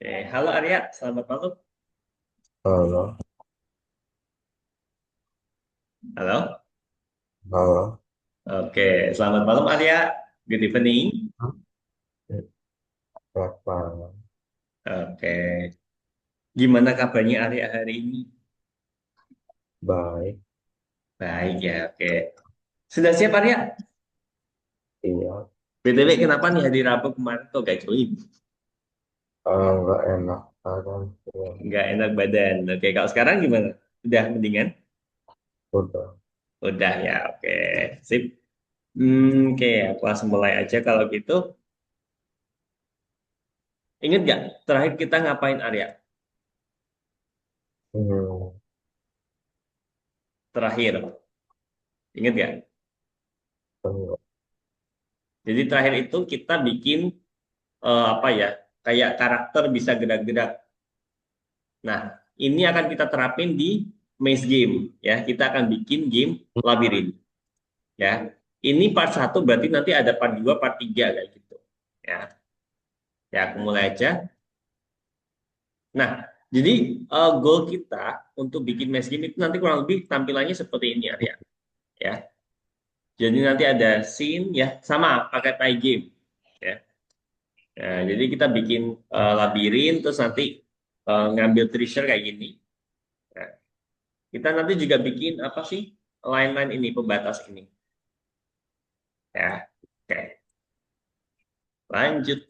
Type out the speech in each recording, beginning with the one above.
Halo Arya, selamat malam. Halo, Halo. halo, Oke, selamat malam Arya. Good evening. selamat Oke, gimana kabarnya Arya hari ini? baik, Baik ya, oke. Sudah siap Arya? iya, BTW kenapa nih hari Rabu kemarin kok gak join? nggak enak, kadang ya, Nggak enak badan. Oke, kalau sekarang gimana? Udah mendingan? udah, Udah ya, oke. Sip. Oke, aku langsung mulai aja kalau gitu. Ingat gak terakhir kita ngapain Arya? hmm, Terakhir, ingat gak? enggak, Jadi terakhir itu kita bikin apa ya? Kayak karakter bisa gerak-gerak. Nah, ini akan kita terapin di maze game ya. Kita akan bikin game labirin ya. Ini part satu berarti nanti ada part 2, part 3 kayak gitu. Ya. Ya, aku mulai aja. Nah, jadi goal kita untuk bikin maze game itu nanti kurang lebih tampilannya seperti ini Arya ya. Jadi nanti ada scene ya sama pakai tie game ya. Nah, jadi kita bikin labirin terus nanti ngambil treasure kayak gini. Nah, kita nanti juga bikin apa sih line-line ini, pembatas ini. Ya, oke. Lanjut.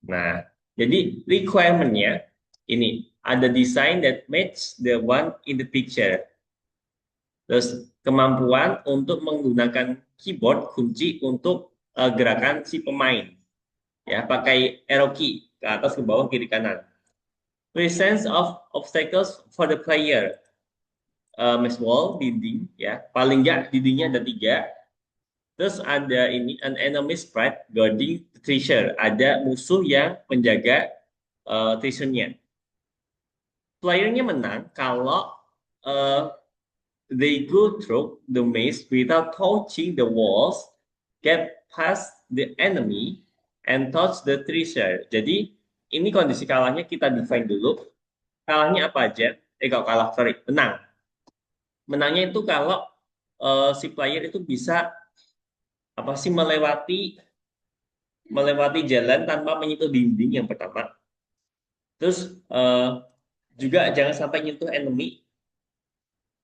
Nah, jadi requirement-nya ini ada design that match the one in the picture. Terus kemampuan untuk menggunakan keyboard kunci untuk gerakan si pemain. Ya, pakai arrow key ke atas, ke bawah, kiri, kanan. Presence of obstacles for the player. Maze wall, dinding, ya. Paling nggak dindingnya ada tiga. Terus ada ini an enemy sprite guarding the treasure. Ada musuh yang menjaga treasure-nya. Playernya menang kalau uh, they go through the maze without touching the walls, get past the enemy, and touch the treasure. Jadi ini kondisi kalahnya kita define dulu. Kalahnya apa aja? Kalau kalah, sorry, menang. Menangnya itu kalau si player itu bisa apa sih melewati jalan tanpa menyentuh dinding yang pertama. Terus juga jangan sampai nyentuh enemy,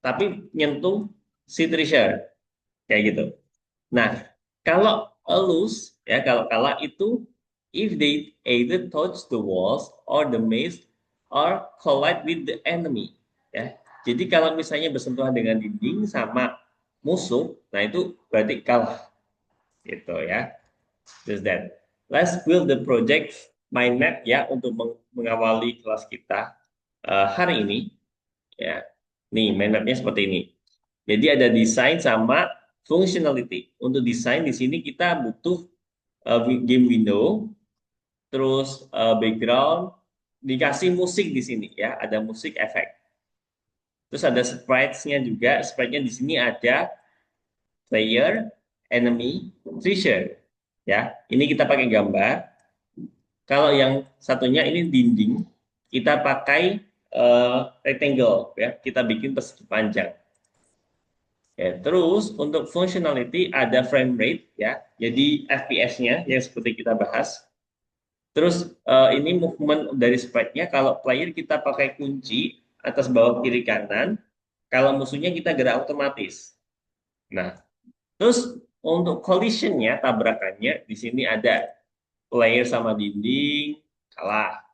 tapi nyentuh si treasure kayak gitu. Nah, kalau lose ya kalau kalah itu if they either touch the walls or the maze or collide with the enemy ya. Jadi kalau misalnya bersentuhan dengan dinding sama musuh, nah itu berarti kalah gitu ya. Just that. Let's build the project mind map ya untuk mengawali kelas kita hari ini ya. Nih, mind mapnya seperti ini. Jadi ada desain sama functionality. Untuk desain di sini kita butuh game window, terus background, dikasih musik di sini ya, ada musik efek. Terus ada sprites-nya juga. Sprite-nya di sini ada player, enemy, treasure. Ya, ini kita pakai gambar. Kalau yang satunya ini dinding, kita pakai rectangle ya, kita bikin persegi panjang. Ya, terus untuk functionality ada frame rate ya, jadi FPS-nya yang seperti kita bahas. Terus ini movement dari sprite-nya kalau player kita pakai kunci atas bawah kiri kanan, kalau musuhnya kita gerak otomatis. Nah, terus untuk collision-nya, tabrakannya di sini ada player sama dinding kalah,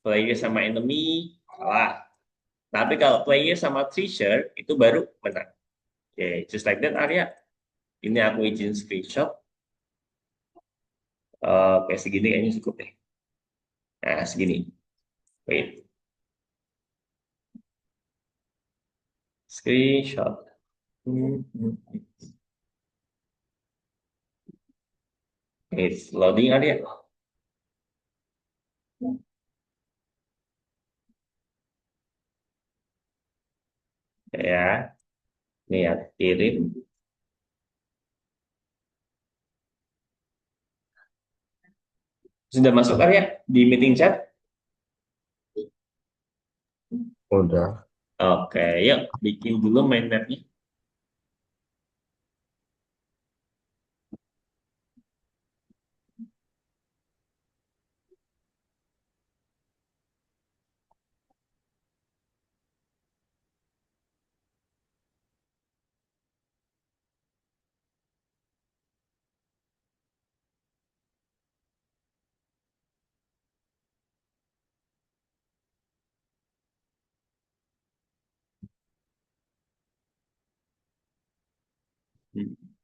player sama enemy kalah. Tapi kalau player sama treasure itu baru menang. Oke, just like that Arya. Ini aku izin screenshot. Kayak segini kayaknya cukup deh. Nah, segini. Wait, screenshot. Hmm. It's loading area. Ya, ini ya, kirim. Sudah masuk area di meeting chat? Udah. Oke, yuk bikin dulu mind mapnya. Hmm.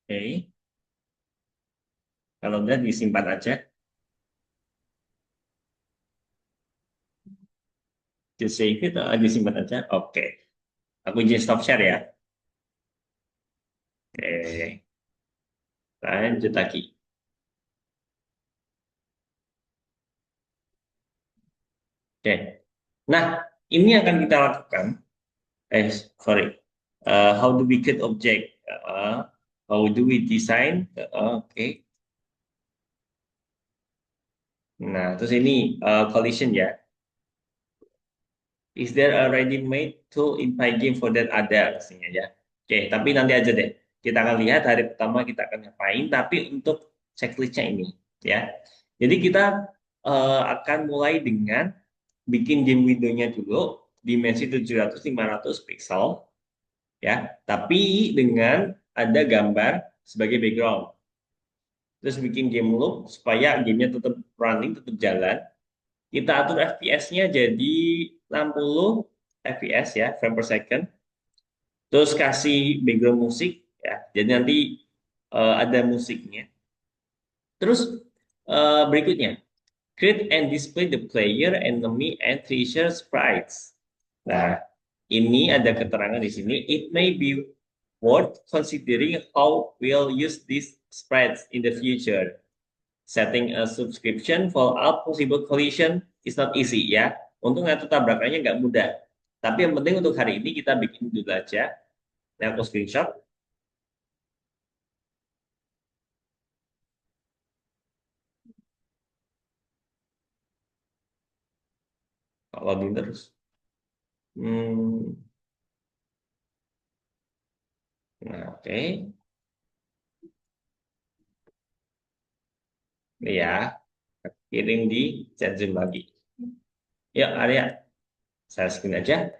Oke. Kalau udah disimpan aja. To save it, disimpan aja. Oke. Aku izin stop share ya. Oke. Lanjut lagi. Oke. Nah, ini akan kita lakukan. Eh, sorry. How do we create object? How do we design? Oke. Nah, terus ini collision ya. Is there a ready-made tool in Pygame for that? Ada pastinya ya. Oke, tapi nanti aja deh. Kita akan lihat hari pertama kita akan ngapain. Tapi untuk checklistnya ini ya. Jadi kita akan mulai dengan bikin game window-nya dulu dimensi 700-500 pixel ya. Tapi dengan ada gambar sebagai background. Terus bikin game loop supaya gamenya tetap running, tetap jalan. Kita atur FPS-nya jadi 60 FPS ya, frame per second. Terus kasih background musik ya. Jadi nanti ada musiknya. Terus berikutnya, create and display the player, enemy, and treasure sprites. Nah, ini ada keterangan di sini. It may be worth considering how we'll use these sprites in the future. Setting a subscription for all possible collision is not easy ya. Untuk ngatur tabrakannya nggak mudah. Tapi yang penting untuk hari ini kita bikin dulu aja. Nah, aku screenshot. Login terus. Hmm, nah, oke. Ini ya, kirim di chat Zoom lagi. Yuk, Arya, saya screen aja.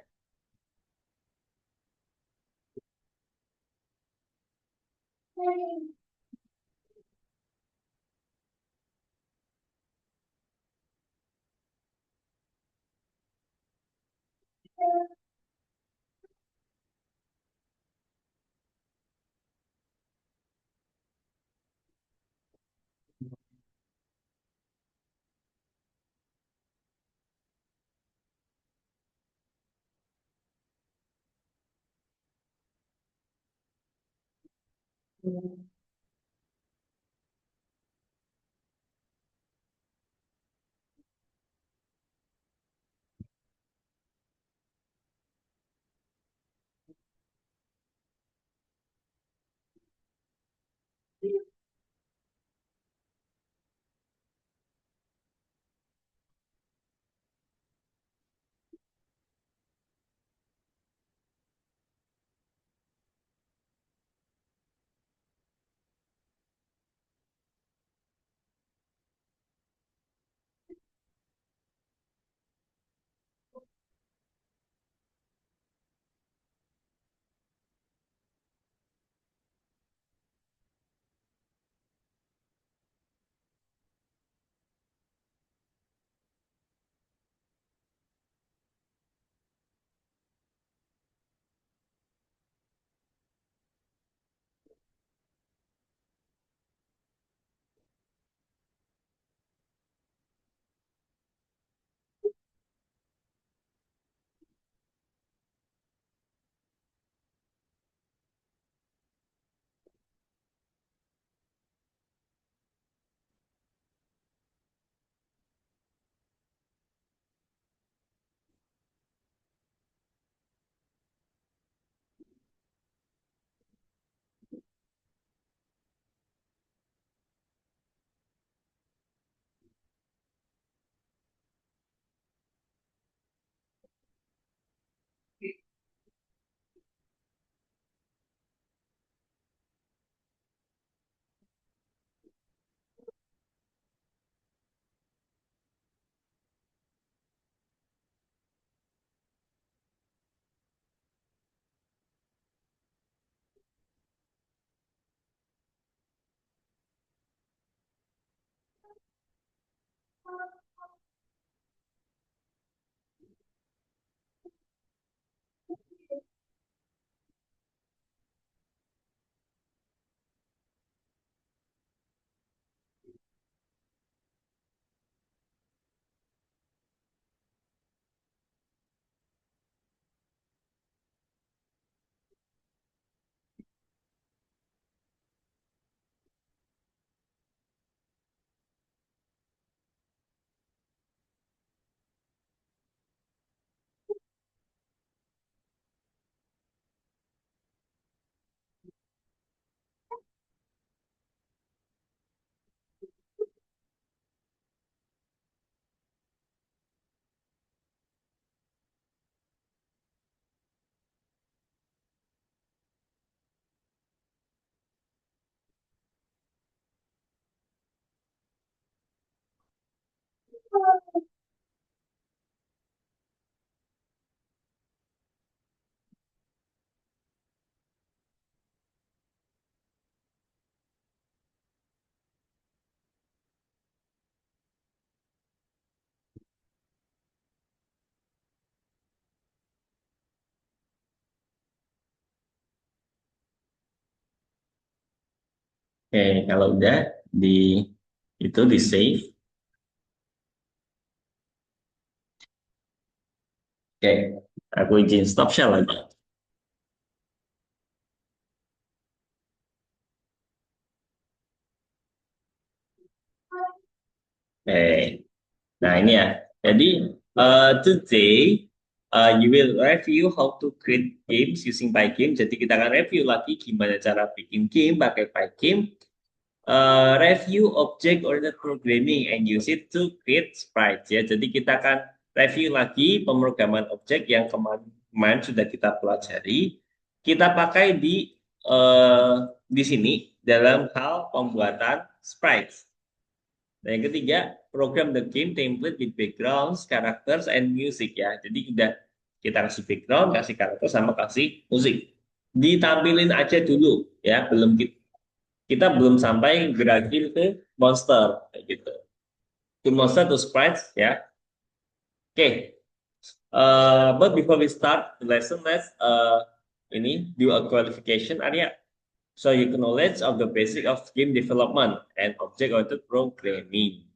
Oke, kalau udah di itu di save. Oke, aku izin stop share lagi. Oke, nah ini ya. Jadi today you will review how to create games using Pygame. Jadi kita akan review lagi gimana cara bikin game pakai Pygame. Review object-oriented programming and use it to create sprites ya. Jadi kita akan review lagi pemrograman objek yang kemarin sudah kita pelajari. Kita pakai di sini dalam hal pembuatan sprites. Dan yang ketiga, program the game template with backgrounds, characters, and music ya. Jadi udah kita kasih background, kasih karakter, sama kasih musik. Ditampilin aja dulu ya, kita belum sampai gerakin ke monster kayak gitu. To monster to sprites ya. Oke. But before we start the lesson, let's ini do a qualification area. So you can knowledge of the basic of game development and object-oriented programming.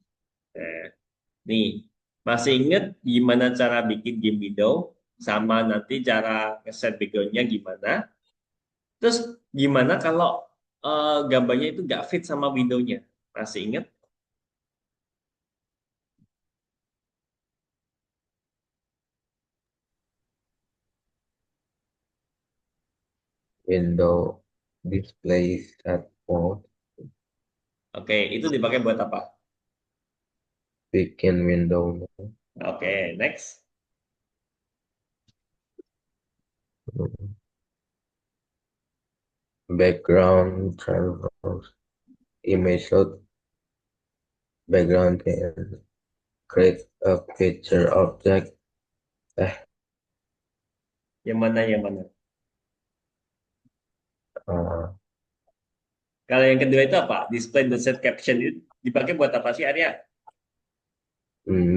Nah, nih, masih inget gimana cara bikin game window? Sama nanti cara ngeset background-nya gimana? Terus gimana kalau gambarnya itu nggak fit sama window-nya? Masih inget? Window display set mode. Oke, itu dipakai buat apa? Bikin window. Oke, next. Background traverse. Image load background and create a picture object. Eh, Yang mana, yang mana? uh, Kalau yang kedua itu apa? Display the set caption itu dipakai buat apa sih, Arya?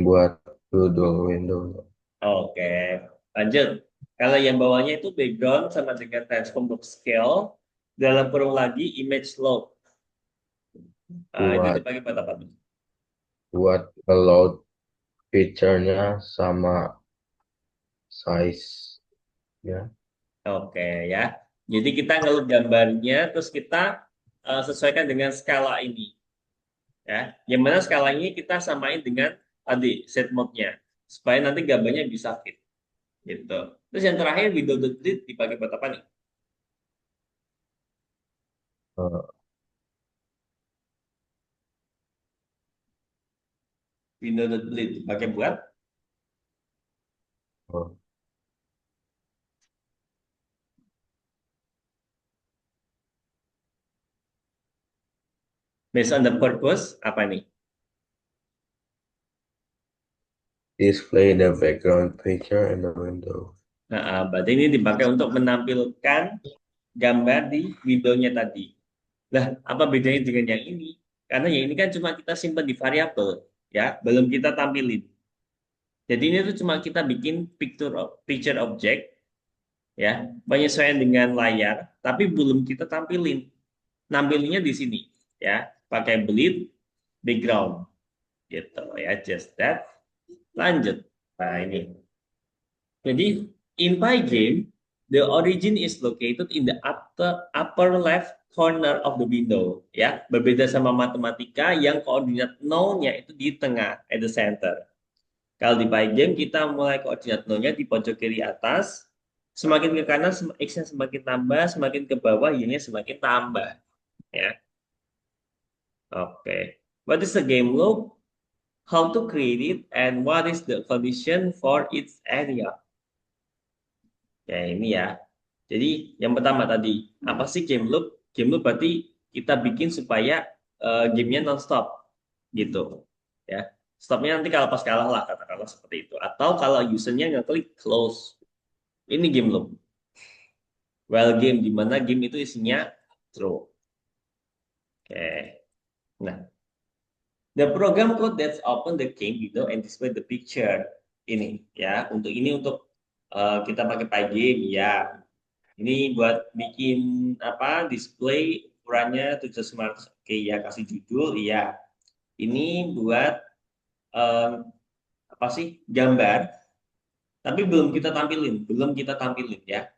buat judul window. Oke, lanjut. Kalau yang bawahnya itu background sama dengan transform box scale, dalam kurung lagi image load. Nah, itu Buat dipakai buat apa tuh? buat load picture-nya sama size ya. Oke ya. Jadi kita ngeload gambarnya, terus kita sesuaikan dengan skala ini. Ya, yang mana skalanya kita samain dengan tadi set mode-nya, supaya nanti gambarnya bisa fit. Gitu. Terus yang terakhir window delete dipakai buat apa nih? Uh, Window delete dipakai buat uh, based on the purpose apa nih? display the background picture in the window. Nah, berarti ini dipakai untuk menampilkan gambar di window-nya tadi. Lah, apa bedanya dengan yang ini? Karena yang ini kan cuma kita simpan di variabel, ya, belum kita tampilin. Jadi ini tuh cuma kita bikin picture object, ya, penyesuaian dengan layar, tapi belum kita tampilin. Nampilinnya di sini, ya, pakai bleed background, gitu, ya, just that. Lanjut. Nah, ini. Jadi, in Pygame, the origin is located in the upper left corner of the window. Ya, berbeda sama matematika yang koordinat nol-nya itu di tengah, at the center. Kalau di Pygame, kita mulai koordinat nol-nya di pojok kiri atas. Semakin ke kanan, X-nya semakin tambah, semakin ke bawah, Y-nya semakin tambah. Ya, oke. What is the game loop? How to create it? And what is the condition for its area? Ya ini ya. Jadi yang pertama tadi, apa sih game loop? Game loop berarti kita bikin supaya gamenya non-stop gitu. Ya. Stopnya nanti kalau pas kalah lah, katakanlah seperti itu. Atau kalau usernya ngeklik close. Ini game loop. While game, di mana game itu isinya throw. Oke. Nah, the program code that's open the game window and display the picture. Ini ya, untuk kita pakai Pygame ya. Ini buat bikin apa? Display ukurannya 700. Oke ya, kasih judul iya. Ini buat em, apa sih? Gambar, tapi belum kita tampilin ya.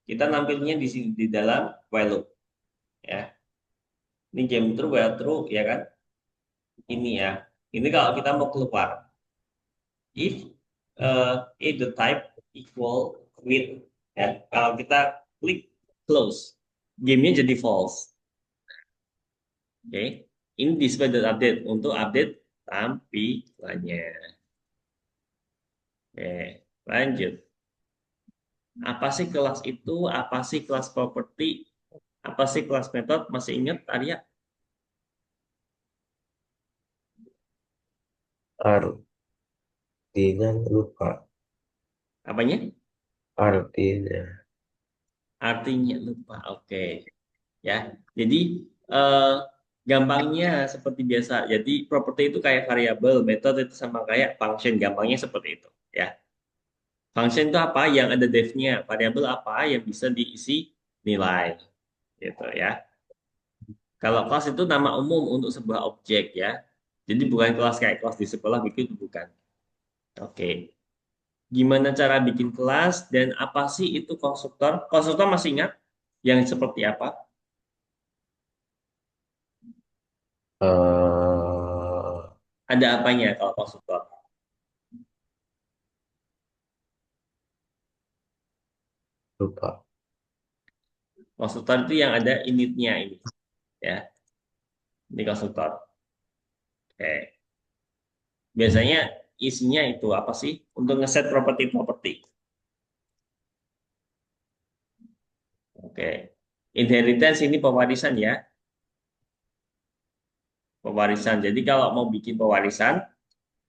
Kita nampilnya di sini di dalam while loop ya. Ini game true while true ya kan? Ini ya. Ini kalau kita mau keluar. If the type equal with ya, kalau kita klik close, gamenya jadi false. Oke, ini display dot update untuk update tampilannya. Oke, lanjut. Apa sih kelas itu? Apa sih kelas property? Apa sih kelas method? Masih ingat Arya? Artinya lupa. Apanya? Artinya. Artinya lupa. Oke, ya. Jadi eh, gampangnya seperti biasa. Jadi properti itu kayak variabel, metode itu sama kayak function. Gampangnya seperti itu, ya. Function itu apa? Yang ada def-nya. Variabel apa? Yang bisa diisi nilai, gitu ya. Kalau kelas itu nama umum untuk sebuah objek, ya. Jadi bukan kelas kayak kelas di sekolah begitu, bukan. Oke. Gimana cara bikin kelas dan apa sih itu konstruktor? Konstruktor masih ingat yang seperti apa? eh Ada apanya kalau konstruktor? Lupa. Konstruktor itu yang ada initnya ini, ya. Ini konstruktor. Oke. Biasanya isinya itu apa sih? Untuk ngeset properti-properti. Oke. Inheritance ini pewarisan ya. Pewarisan. Jadi kalau mau bikin pewarisan,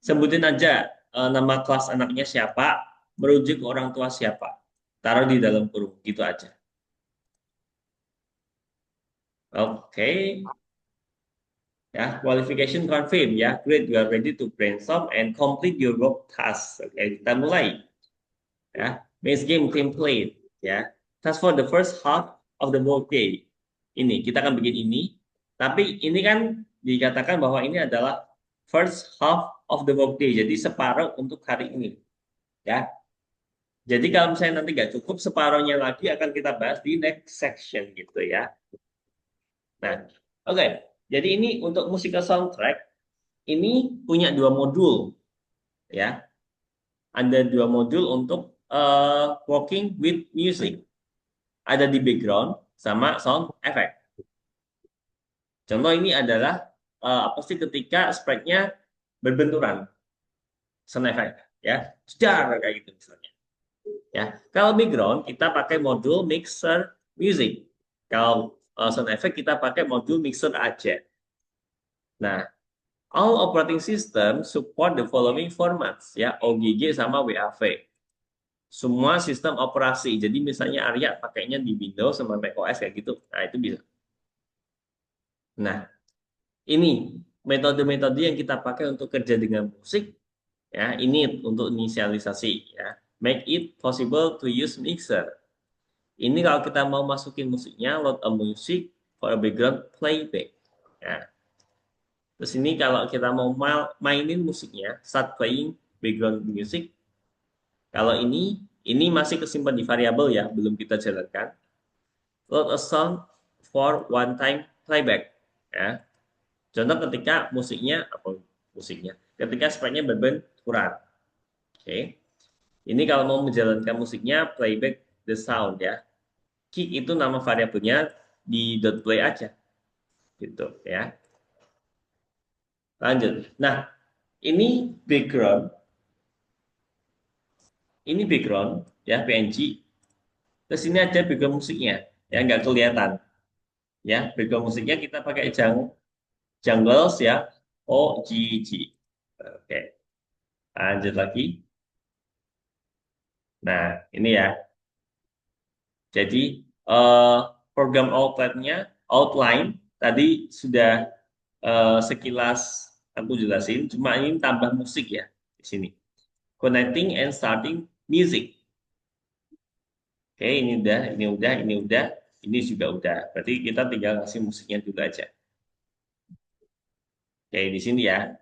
sebutin aja nama kelas anaknya siapa, merujuk ke orang tua siapa. Taruh di dalam kurung, gitu aja. Oke. Ya, qualification confirm ya. Great, you are ready to brainstorm and complete your work task. Oke, kita mulai. Ya, base game template ya. Task for the first half of the workday. Ini kita akan bikin ini, tapi ini kan dikatakan bahwa ini adalah first half of the workday, jadi separuh untuk hari ini ya. Jadi kalau misalnya nanti nggak cukup, separuhnya lagi akan kita bahas di next section gitu ya. Nah, oke. Jadi ini untuk musical soundtrack ini punya dua modul ya. Ada dua modul untuk working with music. Ada di background sama sound effect. Contoh ini adalah apa sih ketika sprite-nya berbenturan, sound effect ya, jedar kayak gitu misalnya. Ya, kalau background kita pakai modul mixer music. Kalau sound effect kita pakai modul mixer aja. Nah, all operating system support the following formats ya, OGG sama WAV. Semua sistem operasi. Jadi misalnya Arya pakainya di Windows sama macOS kayak gitu. Nah, itu bisa. Nah, ini metode-metode yang kita pakai untuk kerja dengan musik ya. Ini untuk inisialisasi ya. Make it possible to use mixer. Ini kalau kita mau masukin musiknya, load a music for a background playback. Ya. Terus ini kalau kita mau mainin musiknya, start playing background music. Kalau ini masih kesimpan di variabel ya, belum kita jalankan. Load a song for one time playback. Ya. Contoh ketika ketika sprite-nya berbenturan. Oke. Ini kalau mau menjalankan musiknya playback the sound ya. Kick itu nama variabelnya di dot play aja. Gitu ya. Lanjut. Nah, ini background, ya PNG. Terus ini ada background musiknya, ya nggak kelihatan. Ya, background musiknya kita pakai jungles ya, OGG. Oke, lanjut lagi. Nah, ini ya. Jadi eh, program outline tadi sudah sekilas aku jelasin, cuma ini tambah musik ya di sini. Connecting and starting music. Oke, ini udah, ini juga udah. Berarti kita tinggal kasih musiknya dulu aja. Oke, di sini ya.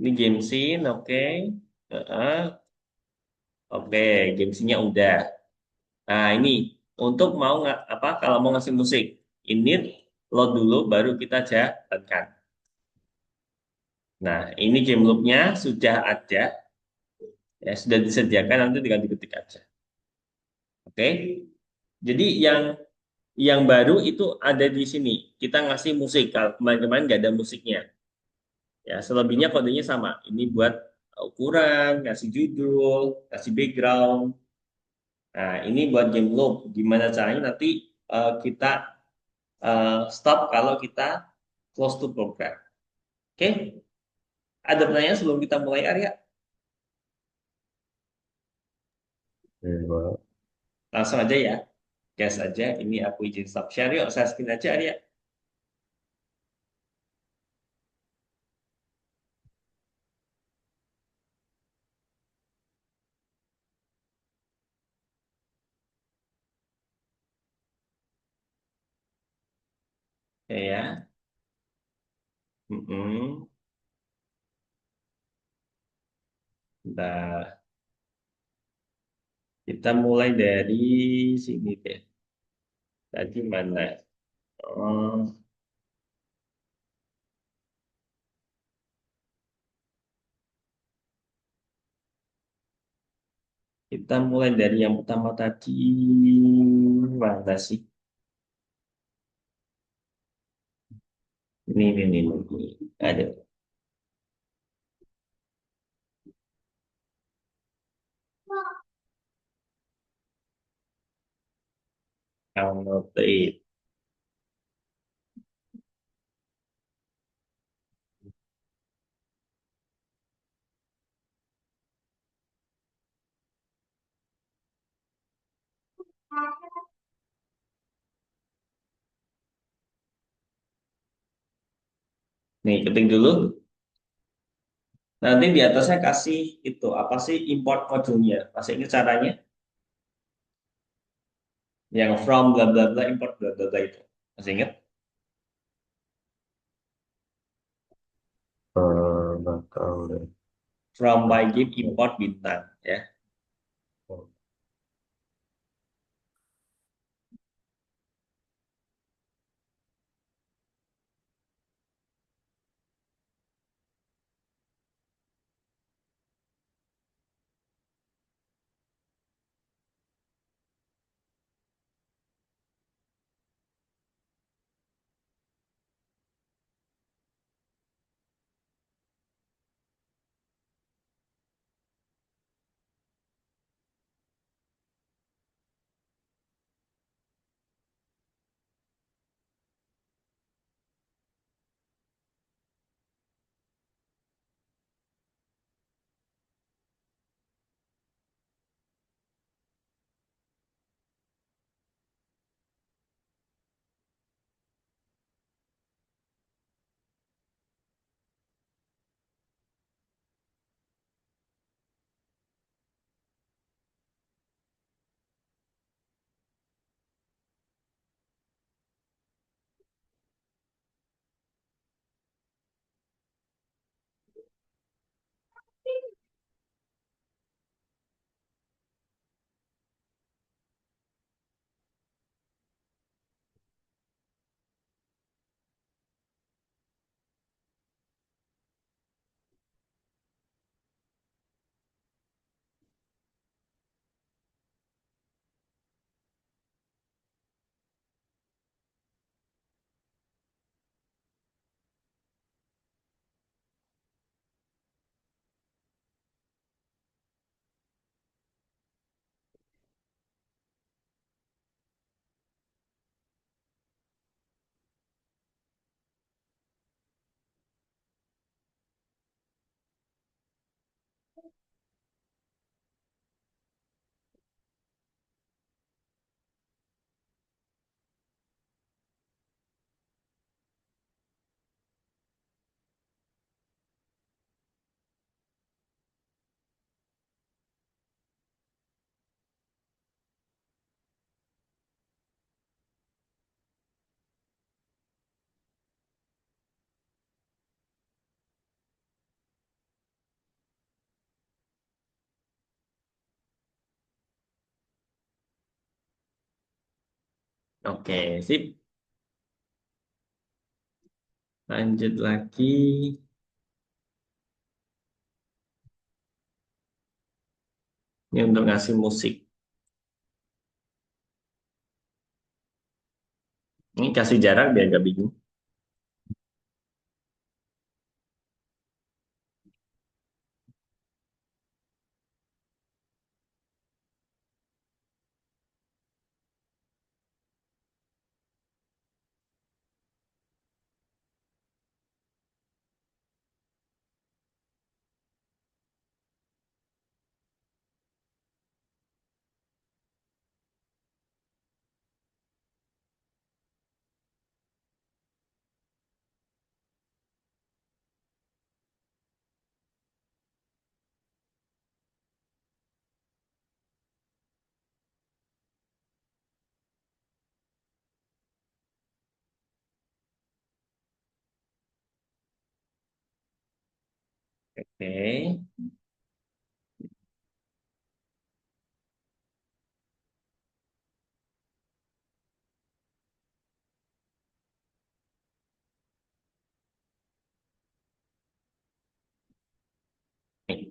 Ini game scene, oke. Heeh. Oke, game scene-nya udah. Nah, ini untuk mau nggak apa kalau mau ngasih musik, ini load dulu baru kita jalankan. Nah, ini game loop-nya sudah ada, ya sudah disediakan nanti tinggal diketik aja. Oke. Jadi yang baru itu ada di sini. Kita ngasih musik. Kalau kemarin-kemarin nggak ada musiknya. Ya, selebihnya kodenya sama. Ini buat ukuran, ngasih judul, kasih background. Nah, ini buat game loop. Gimana caranya nanti kita stop kalau kita close to program. Oke, ada pertanyaan sebelum kita mulai, Arya? Enggak. Langsung aja ya. Gas aja. Ini aku izin stop share. Yuk, saya screen aja, Arya. Oke ya. Mm-mm. Nah, kita mulai dari sini deh. Tadi mana? Oh, kita mulai dari yang pertama tadi. Mana sih? Ini. Ada. Annotate. Nih, ketik dulu. Nanti di atasnya kasih itu apa sih import modulnya? Masih ini caranya? Yang from bla bla bla import bla bla bla itu. Masih ingat? Nggak tahu deh. From Pygame import bintang ya. Oke, sip. Lanjut lagi. Ini untuk ngasih musik. Ini kasih jarak biar gak bingung. Oke. Nih,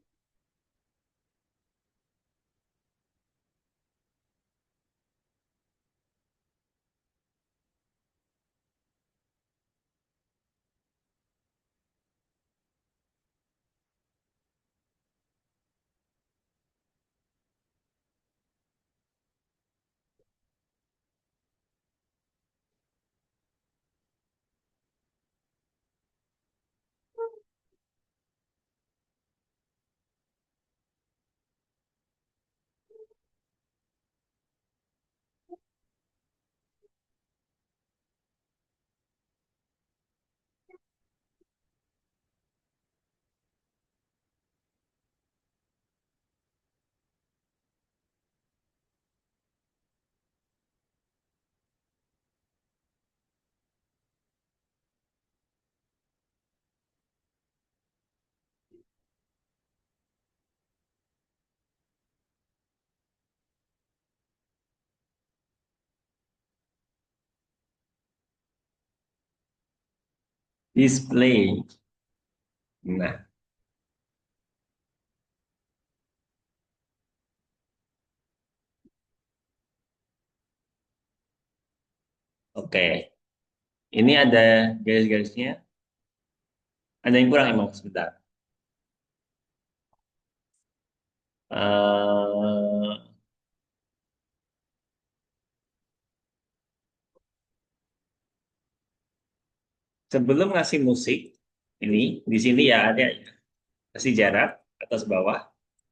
display. Nah, oke. Ini ada garis-garisnya. Ada yang kurang emang sebentar. Eh, Sebelum ngasih musik, ini di sini ya ada ya. Kasih jarak atas bawah.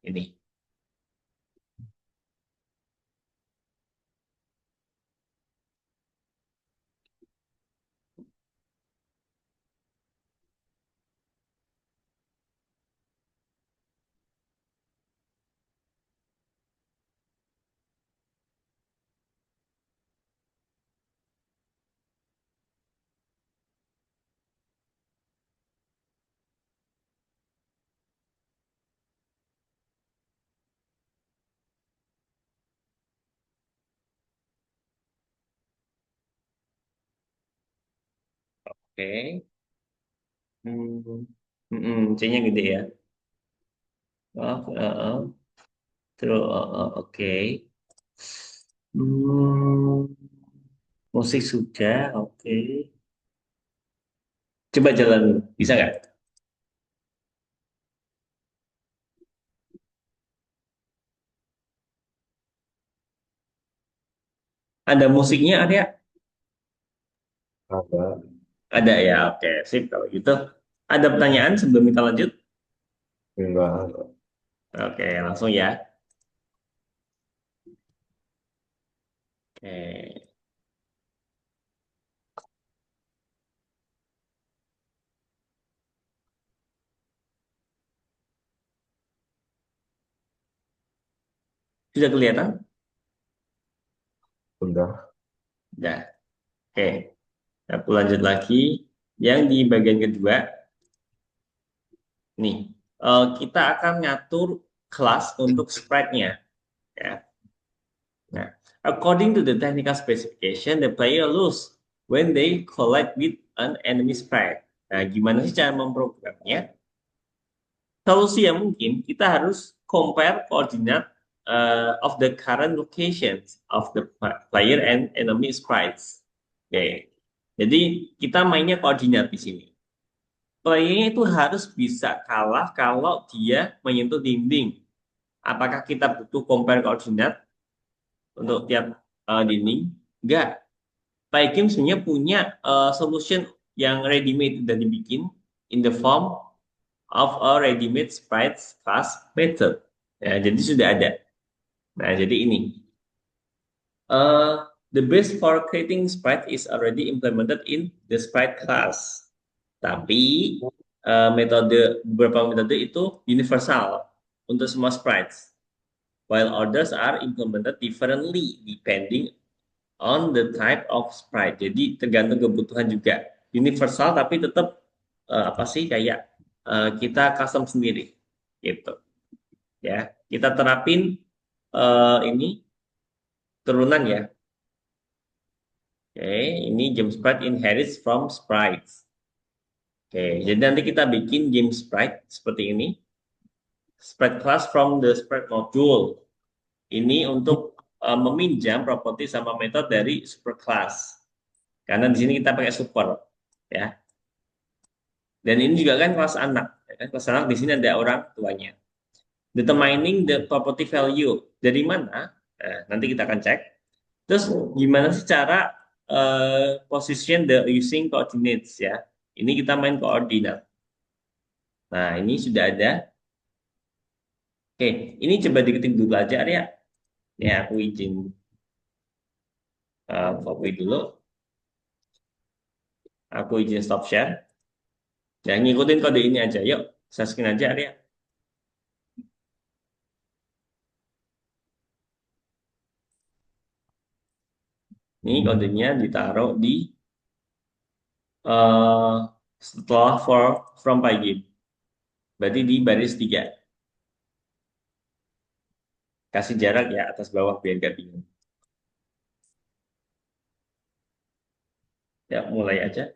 Ini. Oke. Hmm. C-nya gede ya. Oh. Terus, oke. Hmm, musik sudah, oke. Coba jalan, bisa nggak? Ada musiknya, ada ya? Ada. Ada ya, oke. Sip, kalau gitu. Ada pertanyaan sebelum kita lanjut? Enggak. Oke, langsung ya. Oke, sudah kelihatan? Udah. Udah. Oke, aku lanjut lagi. Yang di bagian kedua, nih, kita akan ngatur kelas untuk sprite-nya. Ya. Nah, According to the technical specification, the player lose when they collide with an enemy sprite. Nah, gimana sih cara memprogramnya? Solusi yang mungkin kita harus compare koordinat of the current locations of the player and enemy sprites. Oke. Jadi kita mainnya koordinat di sini. Playernya itu harus bisa kalah kalau dia menyentuh dinding. Apakah kita butuh compare koordinat untuk tiap dinding? Enggak. Pygame sebenarnya punya solution yang ready-made dan dibikin in the form of a ready-made sprites class method. Ya, jadi sudah ada. Nah, jadi ini. The base for creating sprite is already implemented in the sprite class. Tapi beberapa metode itu universal untuk semua sprites, while others are implemented differently depending on the type of sprite. Jadi tergantung kebutuhan juga. Universal tapi tetap apa sih kayak kita custom sendiri gitu. Ya, kita terapin ini turunan ya. Oke, ini game sprite inherits from sprites. Oke, jadi nanti kita bikin game sprite seperti ini. Sprite class from the sprite module. Ini untuk meminjam properti sama metode dari superclass. Karena di sini kita pakai super, ya. Dan ini juga kan kelas anak, ya kan? Kelas anak di sini ada orang tuanya. Determining the property value dari mana? Nah, nanti kita akan cek. Terus gimana sih cara position the using coordinates ya? Ini kita main koordinat. Nah, ini sudah ada. Oke, ini coba diketik dulu aja Arya. Ya, aku izin copy dulu. Aku izin stop share. Jangan ngikutin kode ini aja. Yuk, saya screen aja Arya. Ini kodenya ditaruh di eh, setelah from Pygame. Berarti di baris 3. Kasih jarak ya atas bawah biar gak bingung. Ya, mulai aja.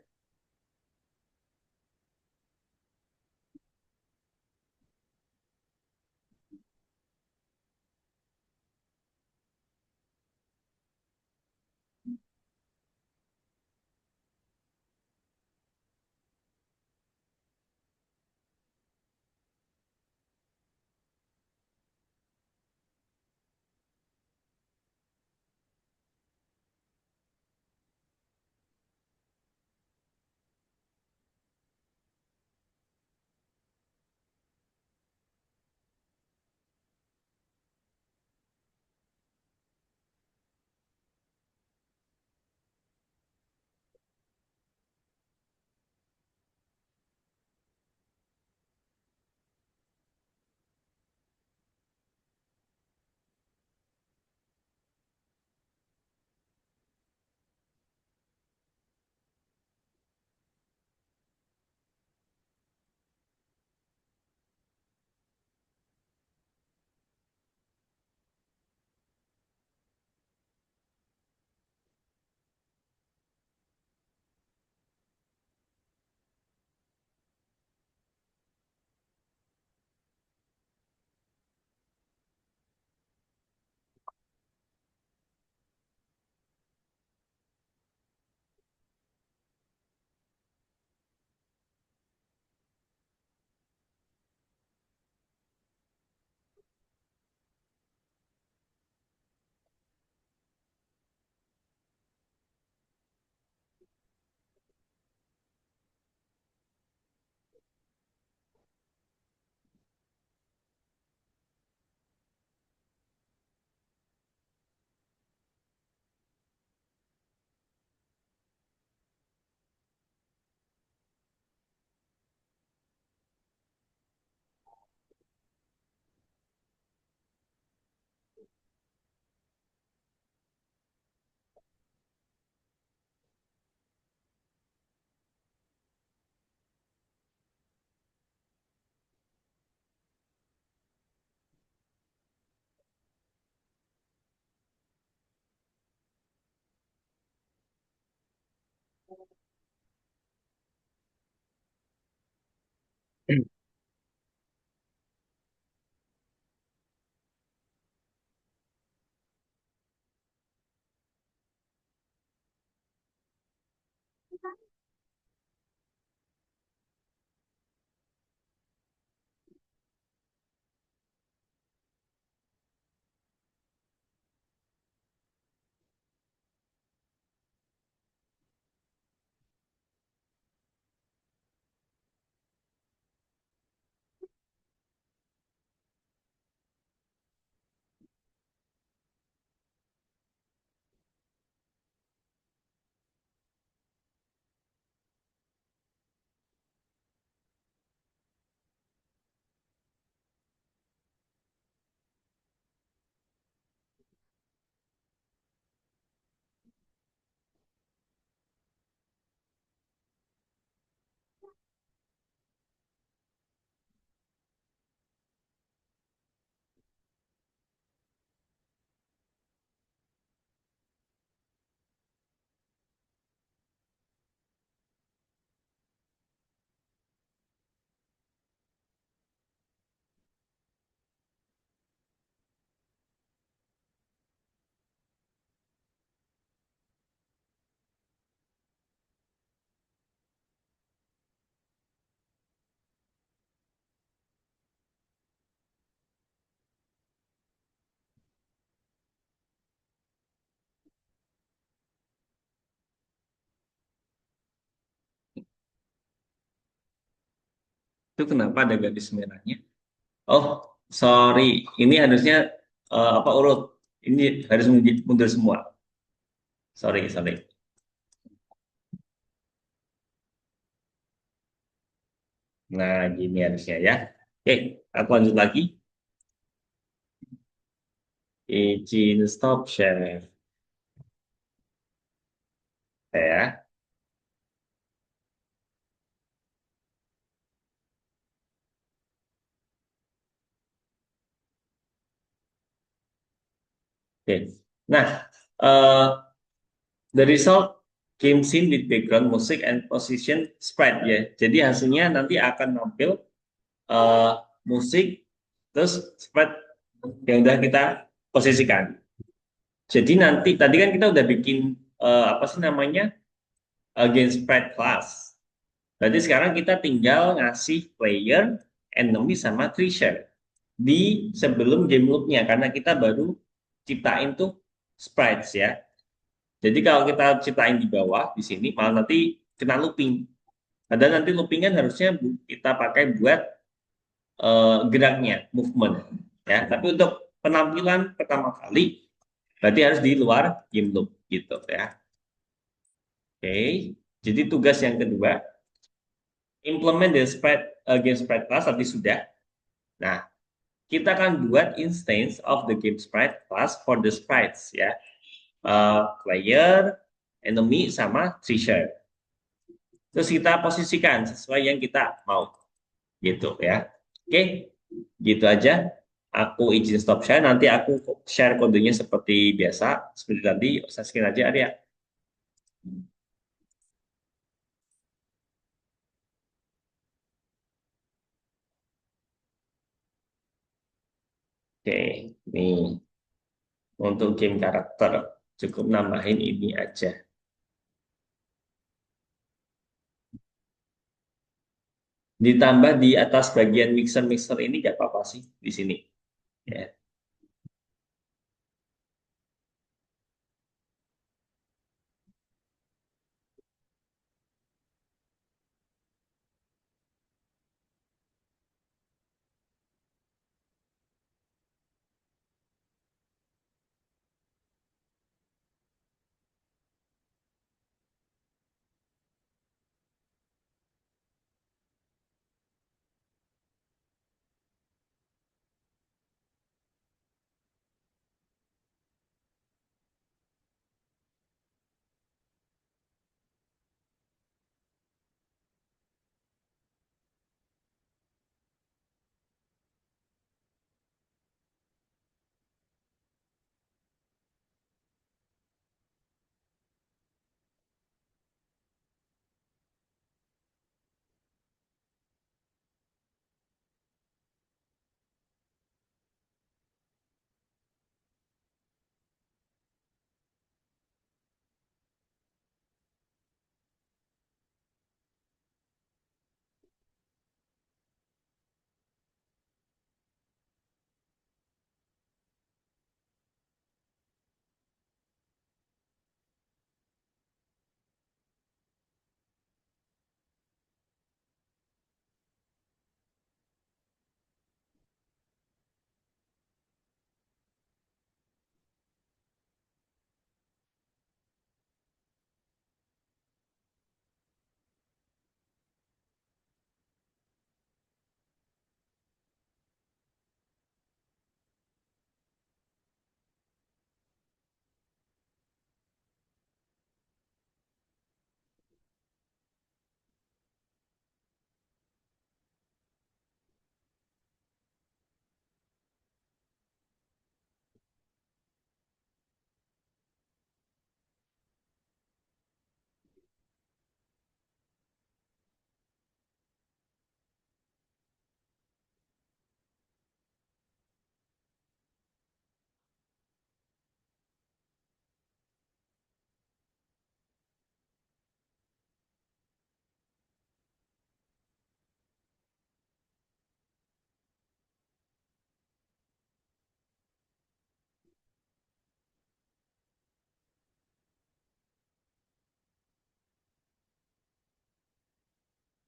Itu kenapa ada garis merahnya? Oh, sorry. Ini harusnya apa urut? Ini harus mundur semua. Sorry, sorry. Nah, gini harusnya ya. Oke, aku lanjut lagi. Izin stop share. Ya. Oke. Nah, eh, the result came seen with background music and position spread ya. Jadi hasilnya nanti akan nampil eh, musik terus spread yang udah kita posisikan. Jadi nanti tadi kan kita udah bikin apa sih namanya game spread class. Berarti sekarang kita tinggal ngasih player, enemy sama treasure di sebelum game loop-nya karena kita baru ciptain tuh sprites ya. Jadi kalau kita ciptain di bawah di sini malah nanti kena looping. Padahal nanti looping kan harusnya kita pakai buat geraknya, movement ya. Tapi untuk penampilan pertama kali berarti harus di luar game loop gitu ya. Oke. Jadi tugas yang kedua, implement the spread game spread class tadi sudah. Nah, kita akan buat instance of the game sprite class for the sprites ya. Player, enemy sama treasure. Terus kita posisikan sesuai yang kita mau gitu ya. Oke, gitu aja. Aku izin stop share. Nanti aku share kodenya seperti biasa. Seperti tadi, saya screen aja Arya. Oke, nih untuk game karakter cukup nambahin ini aja. Ditambah di atas bagian mixer-mixer ini nggak apa-apa sih di sini. Ya.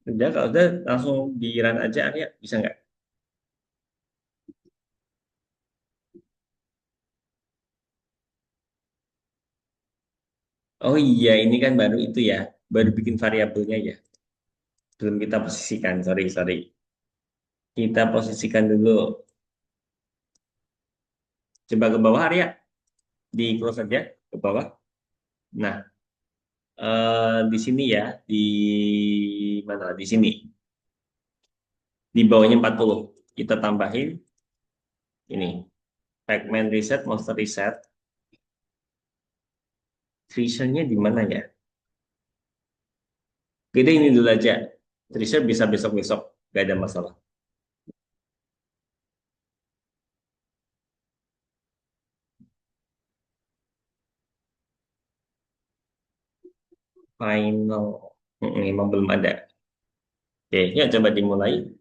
Udah, kalau udah langsung di run aja Arya, bisa nggak? Oh iya, ini kan baru itu ya, baru bikin variabelnya ya. Belum kita posisikan, sorry, sorry. Kita posisikan dulu. Coba ke bawah Arya, di close aja, ke bawah. Nah, di sini ya, di mana? Di sini, di bawahnya 40. Kita tambahin ini, fragment reset, monster reset. Treasure-nya di mana ya? Kita ini dulu aja. Treasure bisa besok-besok, gak ada masalah. Final. Emang belum ada. Oke, yuk coba dimulai.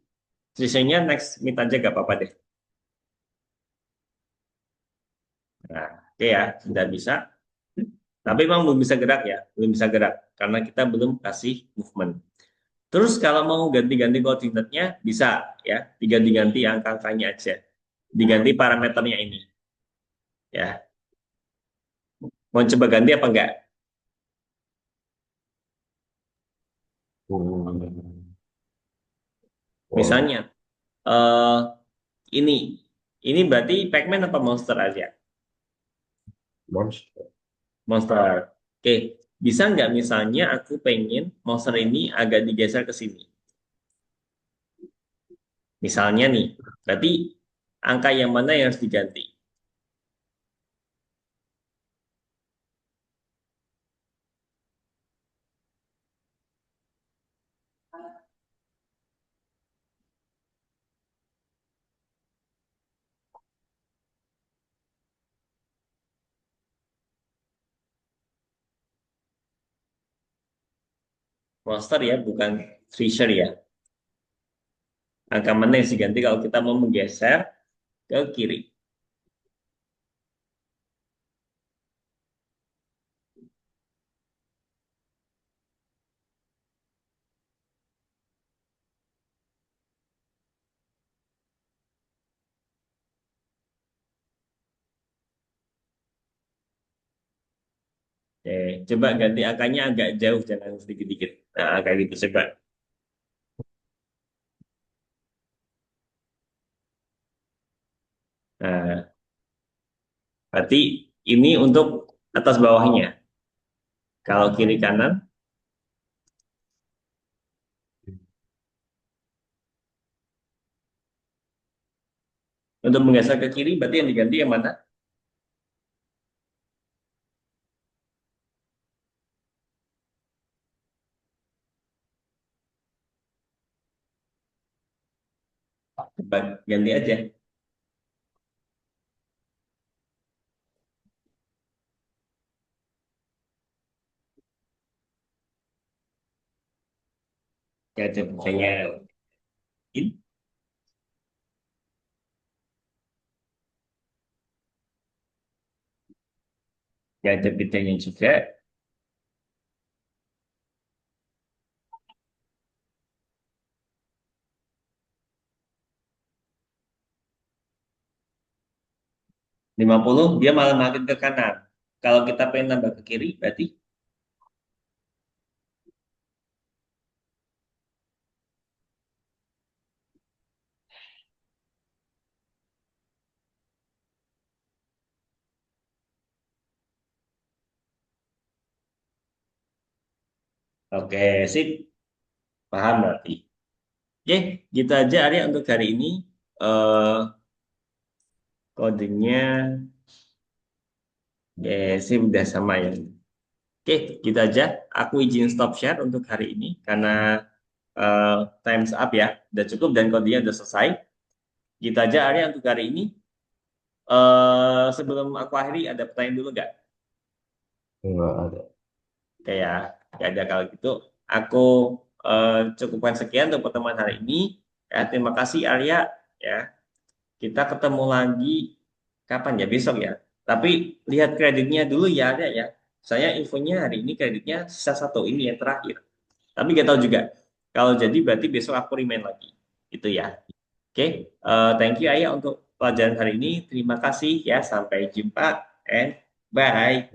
Treasure-nya next meet aja gak apa-apa deh. Nah, oke ya, sudah bisa. Tapi memang belum bisa gerak ya, belum bisa gerak karena kita belum kasih movement. Terus kalau mau ganti-ganti koordinatnya bisa ya, diganti-ganti angka-angkanya aja, diganti parameternya ini ya. Mau coba ganti apa enggak? Hmm. Boleh. Misalnya eh ini ini berarti Pac-Man apa Monster aja? Monster. Monster. Oke, bisa nggak misalnya aku pengen monster ini agak digeser ke sini. Misalnya nih, berarti angka yang mana yang harus diganti? Monster ya, bukan treasure ya. Angka mana yang harus diganti kalau kita mau menggeser ke kiri? Oke, coba ganti angkanya agak jauh, jangan sedikit-dikit. Nah, kayak gitu coba. Nah, berarti ini untuk atas bawahnya. Kalau kiri kanan, untuk menggeser ke kiri, berarti yang diganti yang mana? Coba ganti aja. Ya, coba saya in, ya ada bedanya juga. 50 dia malah makin ke kanan. Kalau kita pengen nambah ke kiri, berarti oke, sip. Paham berarti. Oke, gitu aja Arya untuk hari ini. eh Codingnya ya sih udah sama ya. Oke, gitu aja. Aku izin stop share untuk hari ini karena eh, time's up ya. Udah cukup dan codingnya udah selesai. Gitu aja Arya untuk hari ini. Sebelum aku akhiri ada pertanyaan dulu nggak? Enggak ada. Oke ya, ya ada kalau gitu. Aku cukupkan sekian untuk pertemuan hari ini. Ya, terima kasih Arya. Ya, kita ketemu lagi kapan ya? Besok ya. Tapi lihat kreditnya dulu ya ada ya. Saya infonya hari ini kreditnya sisa satu ini yang terakhir. Tapi nggak tahu juga. Kalau jadi berarti besok aku remind lagi. Itu ya. Oke, thank you Ayah untuk pelajaran hari ini. Terima kasih ya. Sampai jumpa and bye.